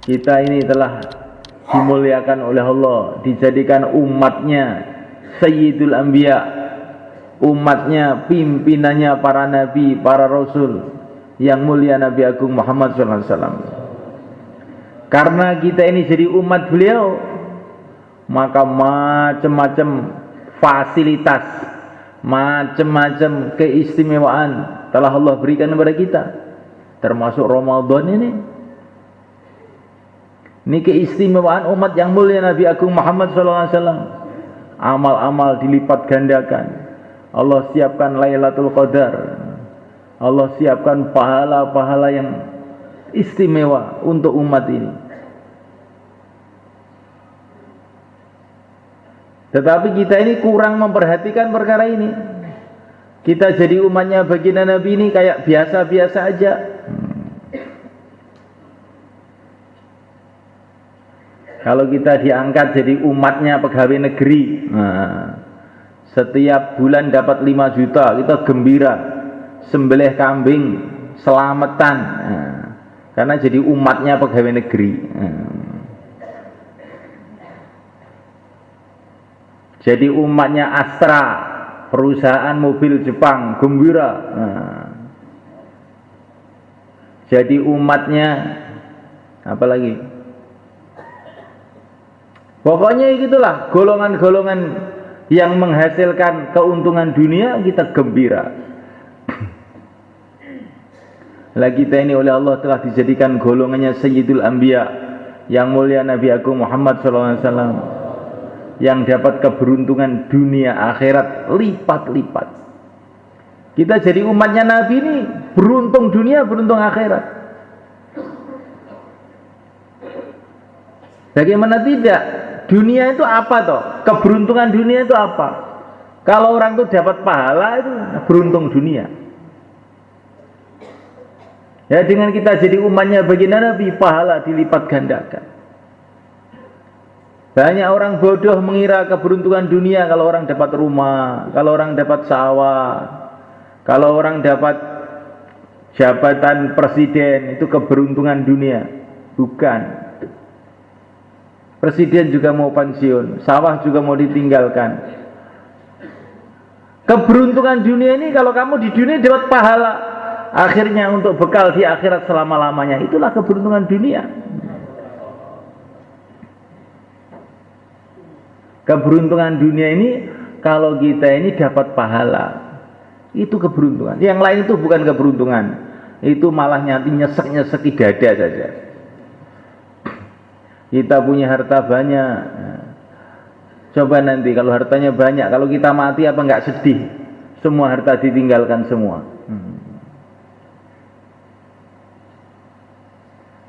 Kita ini telah dimuliakan oleh Allah, dijadikan umatnya Sayyidul Anbiya, umatnya pimpinannya para nabi, para rasul, yang mulia Nabi Agung Muhammad SAW. Karena kita ini jadi umat beliau, maka macam-macam fasilitas, macam-macam keistimewaan telah Allah berikan kepada kita, termasuk Ramadan ini. Ini keistimewaan umat yang mulia Nabi Agung Muhammad SAW. Amal-amal dilipat gandakan. Allah siapkan Lailatul Qadar. Allah siapkan pahala-pahala yang istimewa untuk umat ini. Tetapi kita ini kurang memperhatikan perkara ini. Kita jadi umatnya baginda Nabi ini kayak biasa-biasa aja. Kalau kita diangkat jadi umatnya pegawai negeri, setiap bulan dapat 5 juta, kita gembira, sembelih kambing, selamatan, karena jadi umatnya pegawai negeri. Jadi umatnya Astra, perusahaan mobil Jepang, gembira. Jadi umatnya apa lagi? Pokoknya itulah golongan-golongan yang menghasilkan keuntungan dunia, kita gembira. Lagi kita ini oleh Allah telah dijadikan golongannya Sayyidul Anbiya, yang mulia Nabi Agung Muhammad SAW, yang dapat keberuntungan dunia akhirat lipat-lipat. Kita jadi umatnya Nabi ini beruntung dunia, beruntung akhirat. Bagaimana tidak? Dunia itu apa toh? Keberuntungan dunia itu apa? Kalau orang itu dapat pahala, itu beruntung dunia. Ya, dengan kita jadi umatnya baginda Nabi, pahala dilipat gandakan. Banyak orang bodoh mengira keberuntungan dunia kalau orang dapat rumah, kalau orang dapat sawah, kalau orang dapat jabatan presiden, itu keberuntungan dunia. Bukan. Presiden juga mau pensiun, sawah juga mau ditinggalkan. Keberuntungan dunia ini, kalau kamu di dunia dapat pahala, akhirnya untuk bekal di akhirat selama-lamanya, itulah keberuntungan dunia. Keberuntungan dunia ini, kalau kita ini dapat pahala, itu keberuntungan. Yang lain itu bukan keberuntungan, itu malah nanti nyesek-nyeseki dada saja. Kita punya harta banyak, coba nanti kalau hartanya banyak, kalau kita mati apa enggak sedih? Semua harta ditinggalkan semua.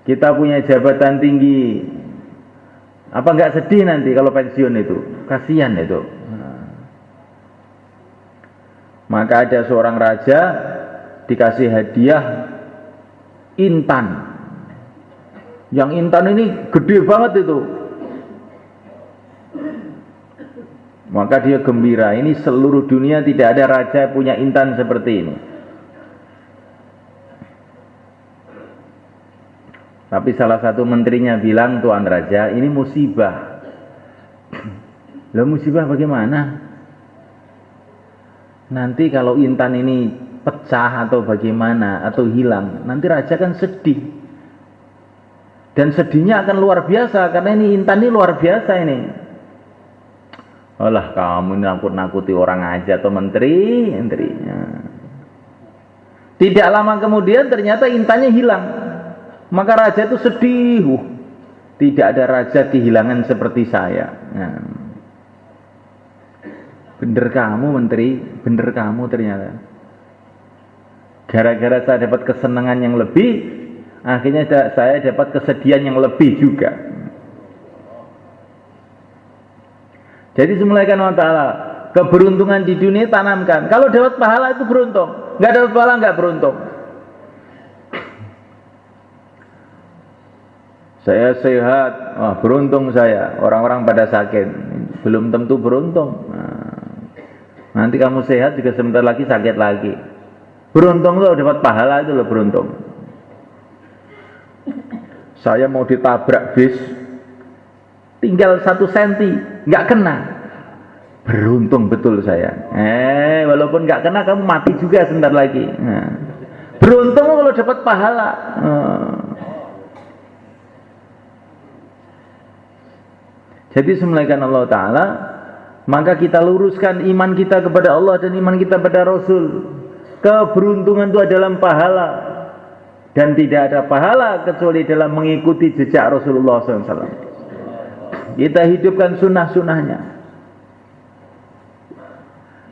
Kita punya jabatan tinggi, apa enggak sedih nanti kalau pensiun itu? Kasihan itu. Maka ada seorang raja dikasih hadiah intan. Yang intan ini gede banget itu. Maka dia gembira, ini seluruh dunia tidak ada raja punya intan seperti ini. Tapi salah satu menterinya bilang, Tuan Raja, ini musibah. Lah musibah bagaimana? Nanti kalau intan ini pecah atau bagaimana, atau hilang, nanti raja kan sedih. Dan sedihnya akan luar biasa, karena ini intan ini luar biasa ini. Alah, kamu ini nakut-nakuti orang aja atau menterinya. Tidak lama kemudian ternyata intannya hilang. Maka raja itu sedih. Tidak ada raja kehilangan seperti saya. Bener kamu menteri, bener kamu ternyata. Gara-gara saya dapat kesenangan yang lebih, akhirnya saya dapat kesedihan yang lebih juga. Jadi semulaikan Allah Ta'ala, keberuntungan di dunia tanamkan. Kalau dapat pahala itu beruntung, nggak dapat pahala nggak beruntung. Saya sehat, wah beruntung saya. Orang-orang pada sakit, belum tentu beruntung. Nanti kamu sehat juga sebentar lagi sakit lagi. Beruntung loh, dapat pahala itu loh beruntung. Saya mau ditabrak bis, tinggal 1 senti, nggak kena. Beruntung betul saya. Walaupun nggak kena, kamu mati juga sebentar lagi. Beruntung kalau dapat pahala. Jadi semulaikan Allah Ta'ala, maka kita luruskan iman kita kepada Allah dan iman kita pada Rasul. Keberuntungan itu adalah pahala, dan tidak ada pahala kecuali dalam mengikuti jejak Rasulullah SAW. Kita hidupkan sunnah-sunnahnya,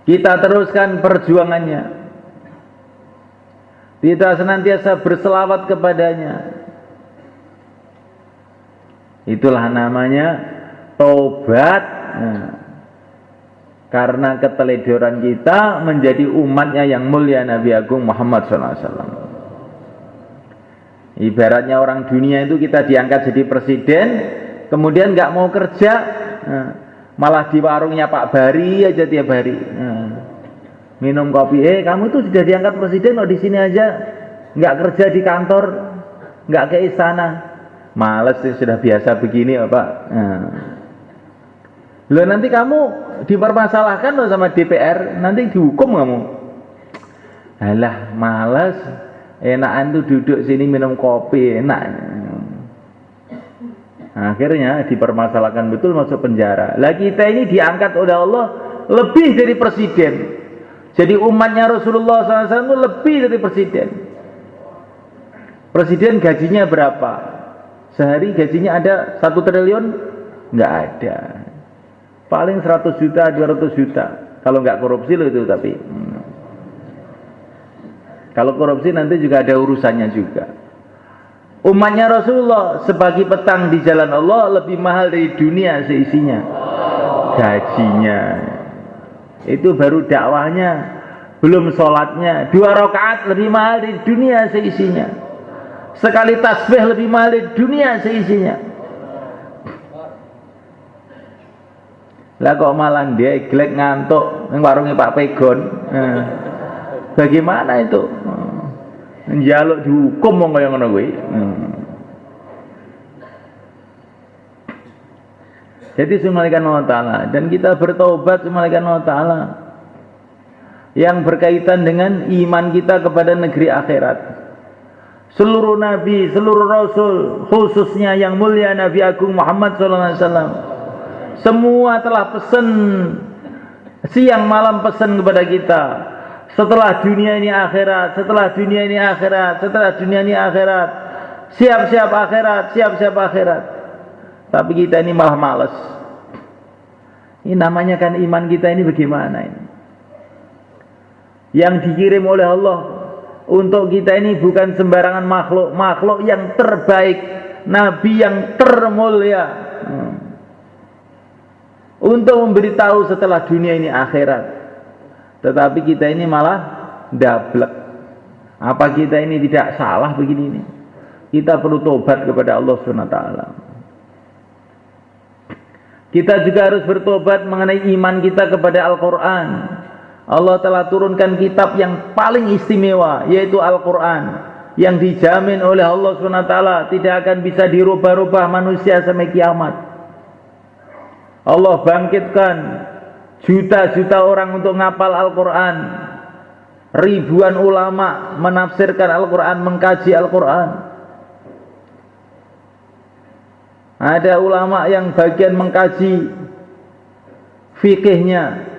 kita teruskan perjuangannya, kita senantiasa berselawat kepadanya. Itulah namanya tobat. Karena keteledoran kita menjadi umatnya yang mulia Nabi Agung Muhammad SAW. Ibaratnya orang dunia itu kita diangkat jadi presiden, kemudian nggak mau kerja, malah di warungnya Pak Bari aja tiap hari, minum kopi. Kamu itu sudah diangkat presiden, di sini aja, nggak kerja di kantor, nggak ke istana. Males, sudah biasa begini Pak. Loh, nanti kamu dipermasalahkan loh sama DPR, nanti dihukum kamu. Alah, malas, enakan tuh duduk sini minum kopi, enak. Akhirnya dipermasalahkan betul, masuk penjara. Lah kita ini diangkat oleh Allah lebih dari presiden. Jadi umatnya Rasulullah SAW itu lebih dari presiden. Presiden gajinya berapa? Sehari gajinya ada 1 triliun? Nggak ada. Paling 100 juta, 200 juta. Kalau nggak korupsi loh itu, tapi kalau korupsi nanti juga ada urusannya juga. Umatnya Rasulullah sebagai petang di jalan Allah lebih mahal dari dunia seisinya. Gajinya. Itu baru dakwahnya, belum sholatnya. 2 rakaat lebih mahal dari dunia seisinya. Sekali tasbih lebih mahal dari dunia seisinya. Lah kok malah dia gelek ngantuk nang warungnya Pak Pegon. Bagaimana itu? Njaluk dihukum wong kaya ngono kuwi. Jadi semulaikan Allah Ta'ala, dan kita bertobat semulaikan Allah Ta'ala yang berkaitan dengan iman kita kepada negeri akhirat. Seluruh nabi, seluruh rasul, khususnya yang mulia Nabi Agung Muhammad SAW, semua telah pesan, siang malam pesan kepada kita, setelah dunia ini akhirat, setelah dunia ini akhirat, setelah dunia ini akhirat, siap-siap akhirat, siap-siap akhirat. Tapi kita ini malah malas. Ini namanya kan iman kita ini bagaimana ini? Yang dikirim oleh Allah untuk kita ini bukan sembarangan makhluk, makhluk yang terbaik, nabi yang termulia, untuk memberitahu setelah dunia ini akhirat. Tetapi kita ini malah dablek. Apa kita ini tidak salah begini ini? Kita perlu tobat kepada Allah SWT. Kita juga harus bertobat mengenai iman kita kepada Al-Quran. Allah telah turunkan kitab yang paling istimewa, yaitu Al-Quran, yang dijamin oleh Allah SWT tidak akan bisa dirubah-rubah manusia sampai kiamat. Allah bangkitkan juta-juta orang untuk ngapal Al-Quran. Ribuan ulama menafsirkan Al-Quran, mengkaji Al-Quran. Ada ulama yang bagian mengkaji fikihnya,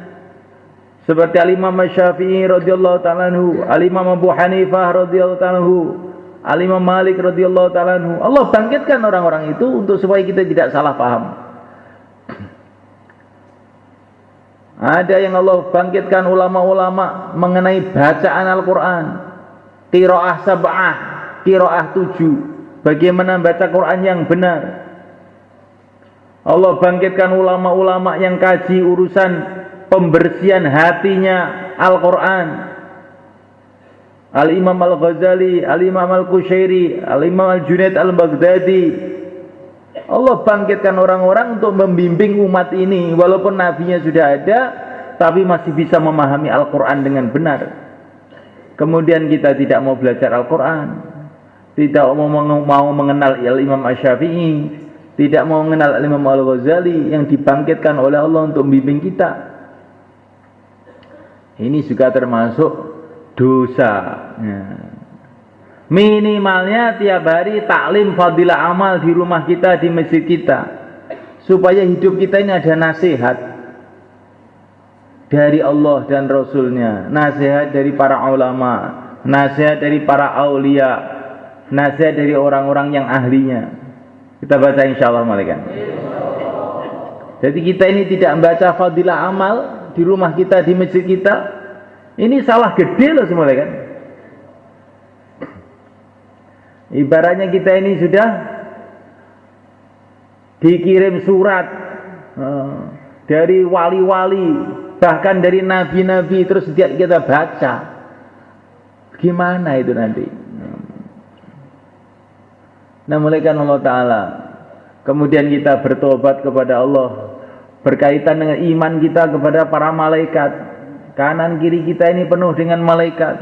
seperti Al-Imam Syafi'i radhiyallahu ta'ala anhu, Al-Imam Abu Hanifah radhiyallahu ta'ala anhu, Al-Imam Malik radhiyallahu ta'ala anhu. Allah bangkitkan orang-orang itu untuk supaya kita tidak salah paham. Ada yang Allah bangkitkan ulama-ulama mengenai bacaan Al-Quran, qiraah sab'ah, qiraah 7, bagaimana baca Quran yang benar. Allah bangkitkan ulama-ulama yang kaji urusan pembersihan hatinya Al-Quran. Al-Imam Al-Ghazali, Al-Imam Al-Qushairi, Al-Imam Al-Junaid Al-Baghdadi, Allah bangkitkan orang-orang untuk membimbing umat ini. Walaupun nabinya sudah ada, tapi masih bisa memahami Al-Quran dengan benar. Kemudian kita tidak mau belajar Al-Quran, tidak mau mengenal Imam Asy-Syafi'i, tidak mau mengenal Imam Al-Ghazali yang dibangkitkan oleh Allah untuk membimbing kita. Ini juga termasuk dosa. Minimalnya tiap hari taklim fadilah amal di rumah kita, di masjid kita, supaya hidup kita ini ada nasihat dari Allah dan Rasulnya, nasihat dari para ulama, nasihat dari para aulia, nasihat dari orang-orang yang ahlinya. Kita baca insyaallah malaikat. Jadi kita ini tidak membaca fadilah amal di rumah kita, di masjid kita, ini salah gede loh semua kan. Ibaratnya kita ini sudah dikirim surat dari wali-wali, bahkan dari nabi-nabi, terus kita baca. Gimana itu nanti? Nah, mulaikan Allah Ta'ala. Kemudian kita bertobat kepada Allah, berkaitan dengan iman kita kepada para malaikat. Kanan kiri kita ini penuh dengan malaikat,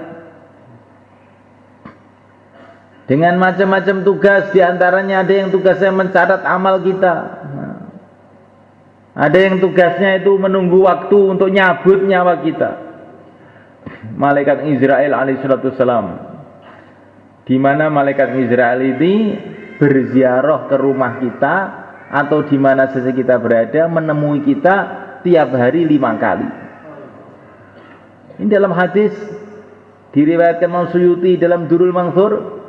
dengan macam-macam tugas. Diantaranya ada yang tugasnya mencatat amal kita, ada yang tugasnya itu menunggu waktu untuk nyabut nyawa kita. Malaikat Israel alaihissalam, di mana malaikat Israel ini berziarah ke rumah kita atau di mana saja kita berada, menemui kita tiap hari 5 kali. Ini dalam hadis diriwayatkan Imam Suyuti dalam Durul Mansur.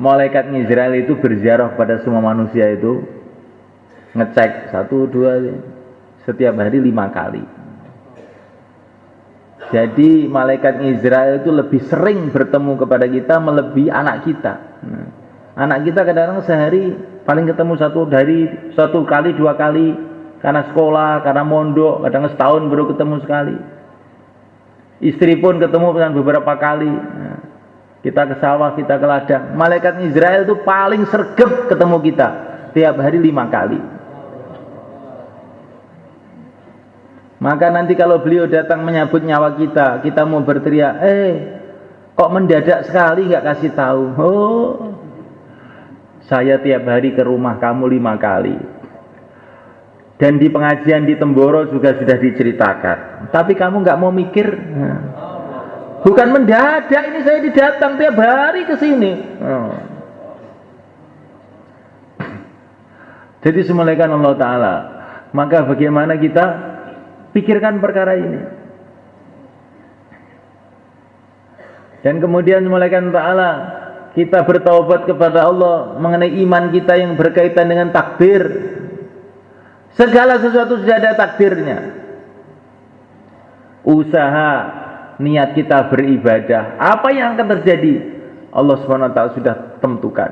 Malaikat Israel itu berziarah pada semua manusia itu, ngecek 1, 2 setiap hari 5 kali. Jadi malaikat Israel itu lebih sering bertemu kepada kita melebihi anak kita. Anak kita kadang-kadang sehari paling ketemu 1 kali 2 kali, karena sekolah, karena mondok, kadang setahun baru ketemu sekali. Istri pun ketemu beberapa kali. Kita ke sawah, kita ke ladang. Malaikat Israel itu paling sergap ketemu kita tiap hari 5 kali. Maka nanti kalau beliau datang menyambut nyawa kita, kita mau berteriak, kok mendadak sekali nggak kasih tahu? Oh, saya tiap hari ke rumah kamu 5 kali. Dan di pengajian di Temboro juga sudah diceritakan. Tapi kamu nggak mau mikir. Bukan mendadak, ini saya didatang tiap hari ke sini. Jadi semulaikan Allah Ta'ala. Maka bagaimana kita pikirkan perkara ini. Dan kemudian semulaikan Ta'ala, kita bertaubat kepada Allah mengenai iman kita yang berkaitan dengan takdir. Segala sesuatu sudah ada takdirnya. Usaha, niat kita beribadah, apa yang akan terjadi, Allah SWT sudah tentukan.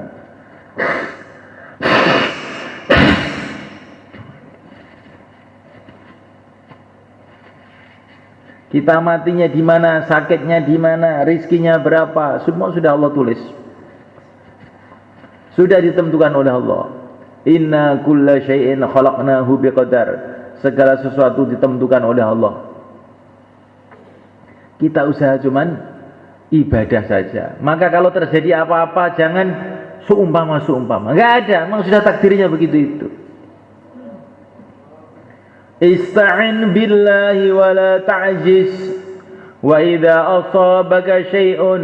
Kita matinya di mana, sakitnya di mana, rizkinya berapa, semua sudah Allah tulis, sudah ditentukan oleh Allah. Inna kulla syai'in khalaqnahu biqadar. Segala sesuatu ditentukan oleh Allah. Kita usaha cuman ibadah saja. Maka kalau terjadi apa-apa jangan seumpama. Enggak ada, memang sudah takdirnya begitu itu. Ista'in billahi wa la ta'jiz. Wa idza asabaka syai'un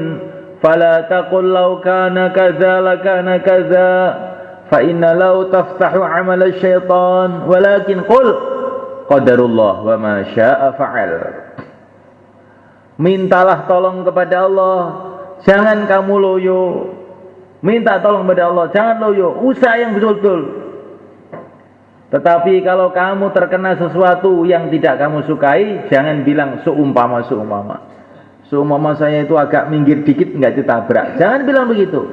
fala taqul law kana kadza la kana kadza fa inna law taftahu 'amal asy-syaitan walakin qul qadarullah wa ma syaa'a fa'al. Mintalah tolong kepada Allah, jangan kamu loyo. Minta tolong kepada Allah, jangan loyo, usaha yang betul-betul. Tetapi kalau kamu terkena sesuatu yang tidak kamu sukai, jangan bilang seumpama. Seumpama saya itu agak minggir dikit nggak ditabrak, jangan bilang begitu.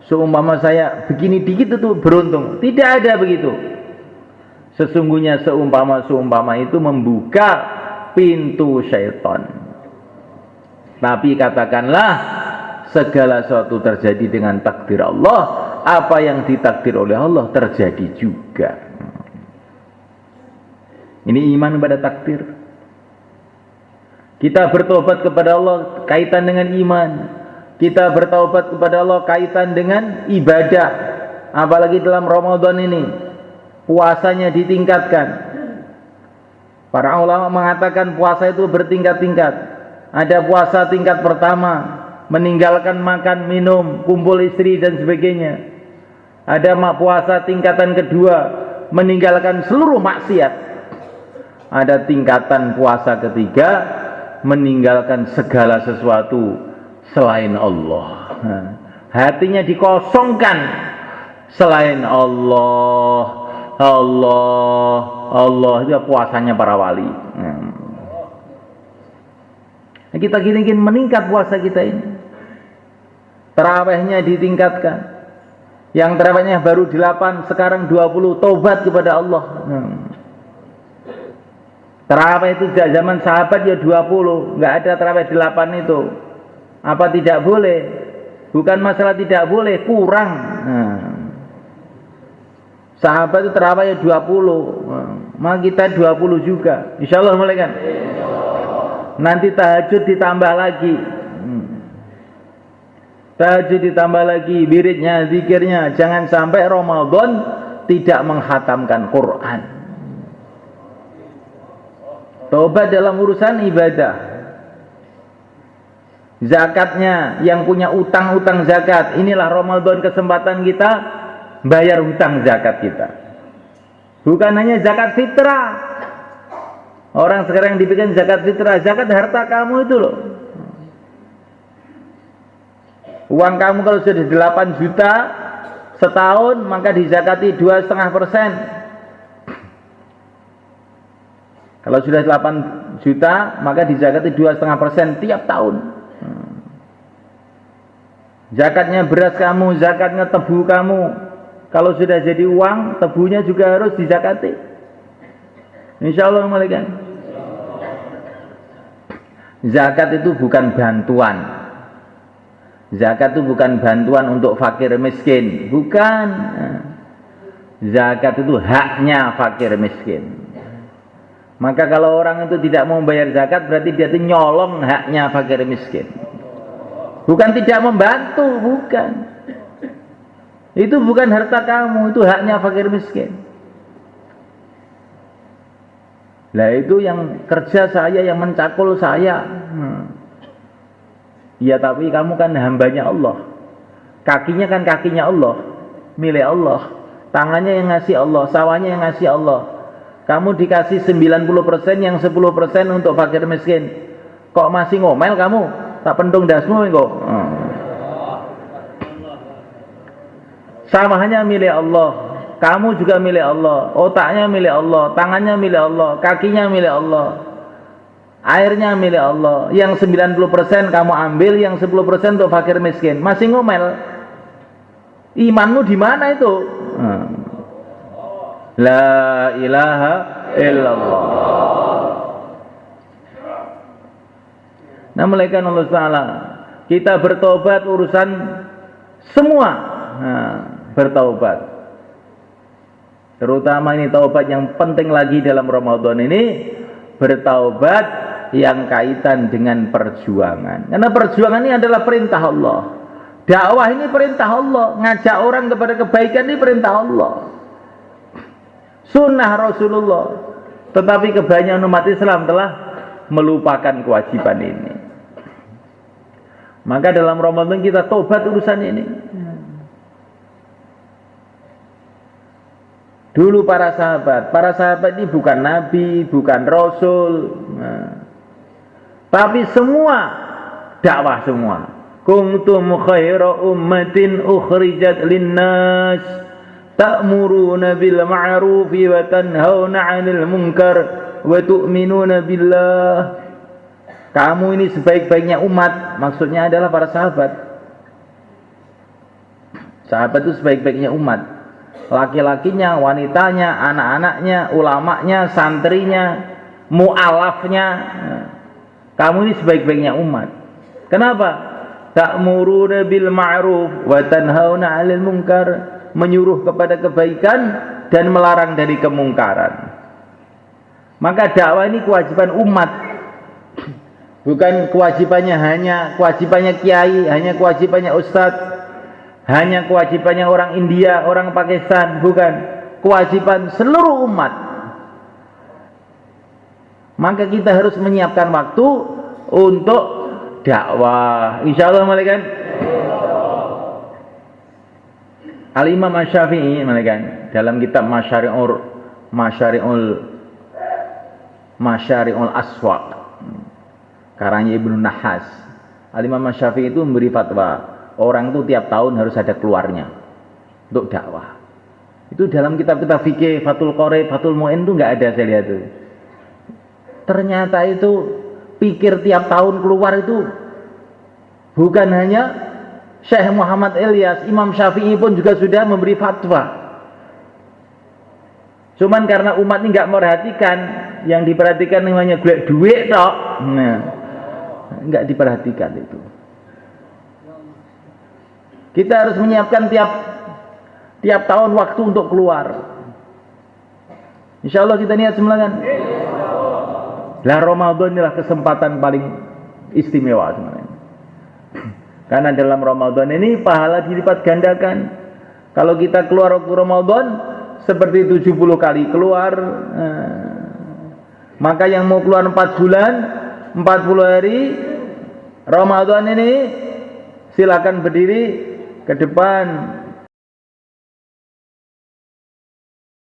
Seumpama saya begini dikit itu beruntung, tidak ada begitu. Sesungguhnya seumpama itu membuka pintu syaitan. Tapi katakanlah segala sesuatu terjadi dengan takdir Allah, apa yang ditakdir oleh Allah terjadi juga. Ini iman pada takdir. Kita bertobat kepada Allah kaitan dengan iman. Kita bertaubat kepada Allah kaitan dengan ibadah. Apalagi dalam Ramadan ini, puasanya ditingkatkan. Para ulama mengatakan puasa itu bertingkat-tingkat. Ada puasa tingkat pertama, meninggalkan makan, minum, kumpul istri dan sebagainya. Ada puasa tingkatan kedua, meninggalkan seluruh maksiat. Ada tingkatan puasa ketiga, meninggalkan segala sesuatu selain Allah. Hatinya dikosongkan selain Allah. Allah itu puasanya para wali. Kita ingin meningkat puasa kita ini. Tarawihnya ditingkatkan. Yang tarawihnya baru 8, sekarang 20, tobat kepada Allah. Tarawih itu zaman sahabat ya 20, nggak ada tarawih 8 itu. Apa tidak boleh? Bukan masalah tidak boleh, kurang. Sahabat itu tarawih ya 20, maka kita 20 juga. Insyaallah mulai kan. Nanti tahajud ditambah lagi. Tahajud ditambah lagi, wiridnya, zikirnya. Jangan sampai Ramadan tidak menghatamkan Quran. Tobat dalam urusan ibadah. Zakatnya, yang punya utang-utang zakat, inilah Ramadan kesempatan kita bayar hutang zakat kita. Bukan hanya zakat fitrah. Orang sekarang yang dibikin zakat fitrah, zakat harta kamu itu loh. Uang kamu kalau sudah 8 juta setahun, maka dizakati 2,5%. Kalau sudah 8 juta, maka dizakati 2,5% tiap tahun. Zakatnya beras kamu, zakatnya tebu kamu. Kalau sudah jadi uang, tebunya juga harus dizakati. Insyaallah malaikat. Zakat itu bukan bantuan. Zakat itu bukan bantuan untuk fakir miskin, bukan. Zakat itu haknya fakir miskin. Maka kalau orang itu tidak mau bayar zakat, berarti dia itu nyolong haknya fakir miskin. Bukan tidak membantu, bukan. Itu bukan harta kamu, itu haknya fakir miskin. Lah itu yang kerja saya, yang mencakul saya. Ya tapi kamu kan hambanya Allah. Kakinya kan kakinya Allah, milik Allah. Tangannya yang ngasih Allah, sawahnya yang ngasih Allah. Kamu dikasih 90%, yang 10% untuk fakir miskin. Kok masih ngomel kamu? Tak pentung dasmu kok. Sawahnya milik Allah, kamu juga milik Allah, otaknya milik Allah, tangannya milik Allah, kakinya milik Allah. Airnya milik Allah. Yang 90% kamu ambil, yang 10% untuk fakir miskin. Masih ngomel. Imanmu di mana itu? La ilaha illallah. Nah, malaikat Allah Ta'ala, kita bertobat urusan semua. Bertaubat. Terutama ini taubat yang penting lagi dalam Ramadan ini, bertaubat yang kaitan dengan perjuangan. Karena perjuangan ini adalah perintah Allah. Dakwah ini perintah Allah. Ngajak orang kepada kebaikan ini perintah Allah. Sunnah Rasulullah. Tetapi kebanyakan umat Islam telah melupakan kewajiban ini. Maka dalam Ramadan kita tobat urusan ini. Dulu para sahabat ini bukan nabi, bukan rasul, tapi semua dakwah semua. Kuntum khaira ummatin ukhrijat linnas ta'muruna bil ma'rufi wa tanhauna 'anil munkar wa tu'minuna billah. Kamu ini sebaik-baiknya umat, maksudnya adalah para sahabat. Sahabat itu sebaik-baiknya umat. Laki-lakinya, wanitanya, anak-anaknya, ulamanya, santrinya, mu'alafnya. Kamu ini sebaik-baiknya umat. Kenapa? ta'muruna bil ma'ruf wa tanhauna 'anil munkar, menyuruh kepada kebaikan dan melarang dari kemungkaran. Maka dakwah ini kewajiban umat, bukan kewajibannya kiai, hanya kewajibannya ustadz, hanya kewajibannya orang India, orang Pakistan, bukan, kewajiban seluruh umat. Maka kita harus menyiapkan waktu untuk dakwah. Insyaallah malaikat. Al-Imam Asy-Syafi'i malaikat dalam kitab Masyari'ul Aswaq karangnya Ibnu Nahas. Al-Imam Asy-Syafi'i itu memberi fatwa, orang itu tiap tahun harus ada keluarnya untuk dakwah. Itu dalam kitab-kitab fikih, Fathul Qorib, Fathul Mu'in itu enggak ada, saya lihat itu. Ternyata itu pikir tiap tahun keluar itu bukan hanya Syekh Muhammad Ilyas, Imam Syafi'i pun juga sudah memberi fatwa. Cuman karena umat ini nggak memperhatikan, yang diperhatikan namanya duit tok, nah, nggak diperhatikan itu. Kita harus menyiapkan tiap tahun waktu untuk keluar. Insya Allah kita niat semuanya. Lah Ramadan inilah kesempatan paling istimewa sebenarnya. Karena dalam Ramadan ini pahala dilipat gandakan. Kalau kita keluar waktu Ramadan seperti 70 kali keluar. Maka yang mau keluar 4 bulan, 40 hari Ramadan ini silakan berdiri ke depan.